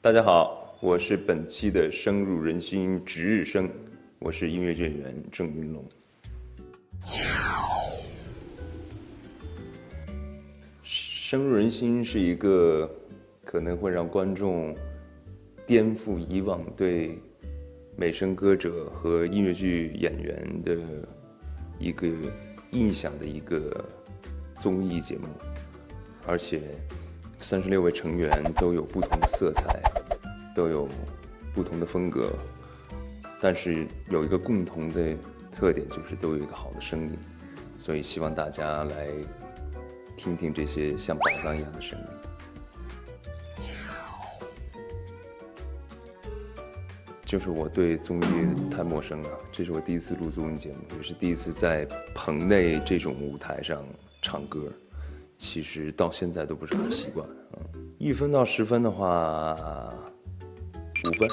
大家好，我是本期的深入人心值日生，我是音乐剧演员郑云龙。深入人心是一个可能会让观众颠覆以往对美声歌者和音乐剧演员的一个印象的一个综艺节目，而且36位成员都有不同的色彩，都有不同的风格，但是有一个共同的特点，就是都有一个好的声音，所以希望大家来听听这些像宝藏一样的声音。就是我对综艺太陌生了，这是我第一次录综艺节目，也是第一次在棚内这种舞台上唱歌，其实到现在都不是很习惯。1分到10分的话，5分。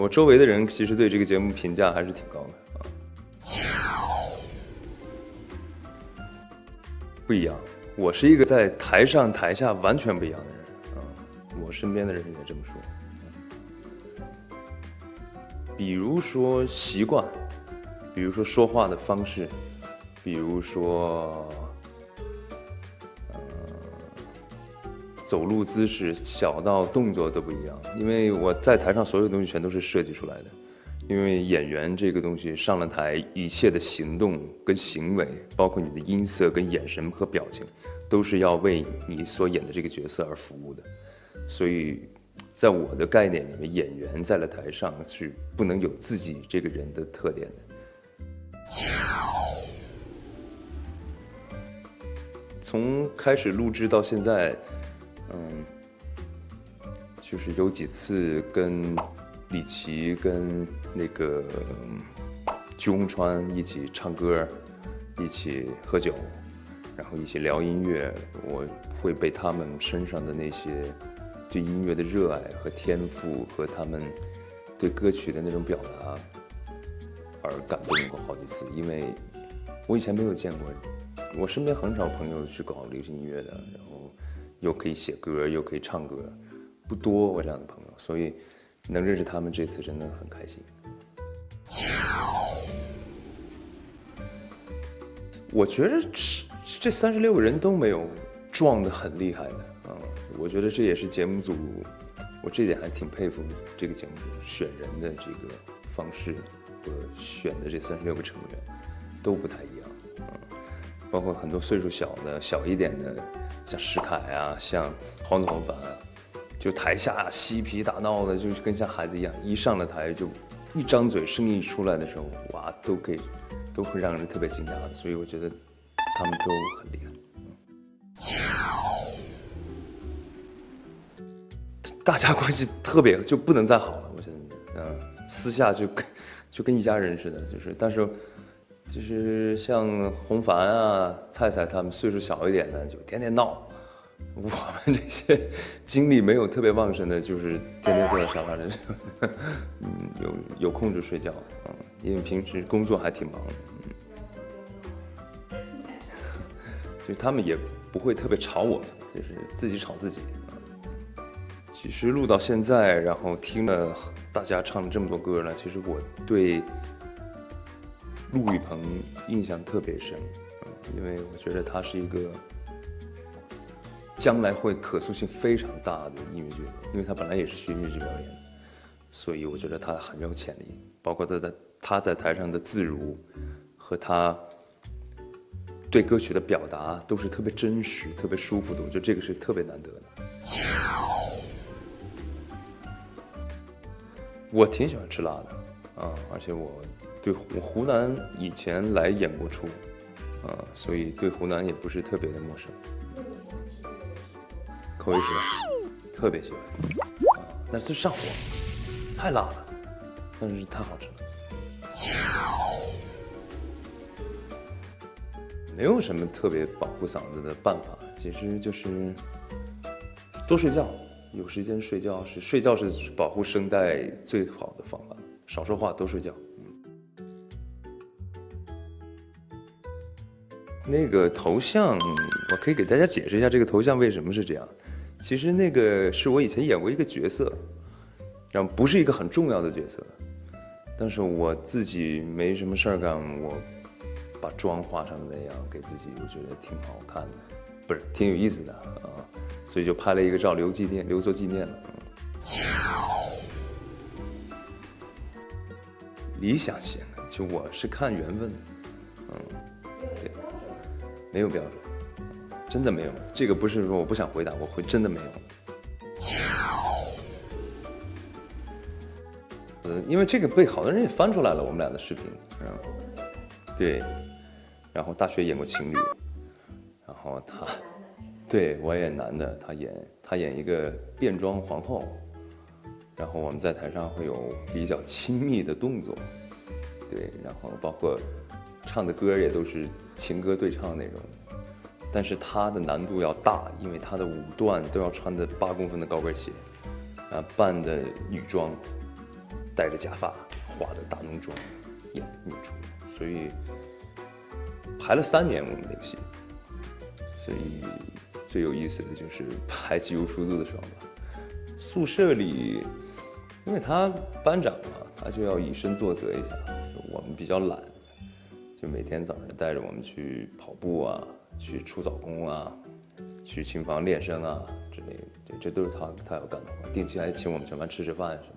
我周围的人其实对这个节目评价还是挺高的不一样。我是一个在台上台下完全不一样的人我身边的人也这么说。比如说习惯，比如说说话的方式，比如说走路姿势，小到动作都不一样。因为我在台上所有东西全都是设计出来的。因为演员这个东西上了台，一切的行动跟行为，包括你的音色跟眼神和表情，都是要为你所演的这个角色而服务的。所以在我的概念里面，演员在了台上是不能有自己这个人的特点的。从开始录制到现在，就是有几次跟李琦跟那个鞠红川一起唱歌，一起喝酒，然后一起聊音乐，我会被他们身上的那些对音乐的热爱和天赋和他们对歌曲的那种表达而感动过好几次。因为我以前没有见过，我身边很少朋友是搞流行音乐的，然后又可以写歌又可以唱歌，不多我这样的朋友，所以能认识他们这次真的很开心。我觉得这36个人都没有撞得很厉害的我觉得这也是节目组，我这点还挺佩服这个节目组选人的这个方式和选的这36个成员都不太一样包括很多岁数小一点的，像石凯啊，像黄子弘凡啊，就台下嬉皮打闹的，就是跟像孩子一样，一上了台就一张嘴，声音一出来的时候，哇，都会让人特别惊讶的。所以我觉得他们都很厉害。大家关系特别就不能再好了，我现在私下就跟一家人似的，但是就是像洪凡啊、蔡蔡他们岁数小一点的，就天天闹。我们这些精力没有特别旺盛的，就是天天坐在沙发上，有空就睡觉因为平时工作还挺忙的所以他们也不会特别吵我们，就是自己吵自己其实录到现在，然后听了大家唱了这么多歌呢，其实我对陆羽鹏印象特别深因为我觉得他是一个将来会可塑性非常大的音乐剧，因为他本来也是学音乐剧表演的，所以我觉得他很有潜力。包括他在台上的自如和他对歌曲的表达都是特别真实、特别舒服的，我觉得这个是特别难得的。我挺喜欢吃辣的而且我湖南以前来演过出所以对湖南也不是特别的陌生。口味是特别喜欢但是上火，太辣了，但是太好吃了。没有什么特别保护嗓子的办法，其实就是多睡觉，有时间睡觉是保护声带最好的方法。少说话，多睡觉。那个头像，我可以给大家解释一下这个头像为什么是这样。其实那个是我以前演过一个角色，然后不是一个很重要的角色，但是我自己没什么事儿干，我把妆化成那样，给自己我觉得挺好看的，不是挺有意思的啊，所以就拍了一个照留作纪念了。理想型的，就我是看缘分，对，没有标准，真的没有。这个不是说我不想回答，我会真的没有。因为这个被好多人也翻出来了，我们俩的视频，对，然后大学演过情侣，然后对我演男的，他演一个变装皇后。然后我们在台上会有比较亲密的动作，对，然后包括唱的歌也都是情歌对唱那种，但是它的难度要大，因为它的舞段都要穿的8公分的高跟鞋，扮的女装，戴着假发，化着大浓妆演女主，所以排了3年我们那个戏，所以最有意思的就是排《急如出租》的时候吧，宿舍里。因为他班长嘛，他就要以身作则一下。就我们比较懒，就每天早上带着我们去跑步啊，去出早功啊，去琴房练声啊之类的。对，这都是他要干的活。定期还请我们全班吃饭什么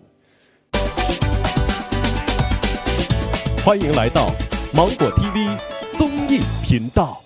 的。欢迎来到芒果 TV 综艺频道。